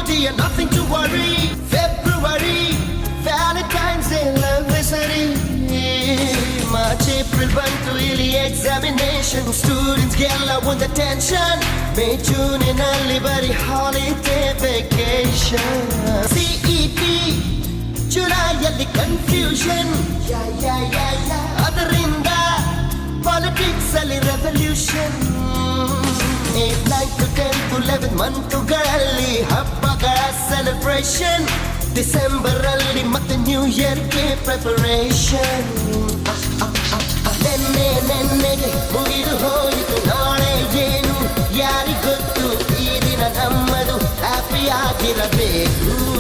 dear, nothing to worry. February, Valentine's Day, anniversary. March, April, ಬಂತು ಇಲ್ಲಿ examination. Students ಗೆಲ್ಲ ಒಂದು tension. May, June ನಲ್ಲಿ ಬರೀ holiday vacation. CET, ಜುಲೈಯಲ್ಲಿ confusion. ಅದರಿಂದ politics ಅಲ್ಲಿ revolution. 8, 9 to 10 to 11 ಮಂತುಗಳಲ್ಲಿ ಹಬ್ಬಗಳ ಸೆಲೆಬ್ರೇಷನ್. ಡಿಸೆಂಬರ್ ಅಲ್ಲಿ ಮತ್ತೆ ನ್ಯೂ ಇಯರ್ಗೆ ಪ್ರಿಪರೇಷನ್. ನೆನ್ನೆಗೆ ಮುಗಿದು ಹೋಯಿತು, ನಾಳೆ ಏನು ಯಾರಿಗೊತ್ತು, ಈ ದಿನ ನಮ್ಮದು ಹ್ಯಾಪಿ ಆಗಿರಬೇಕು.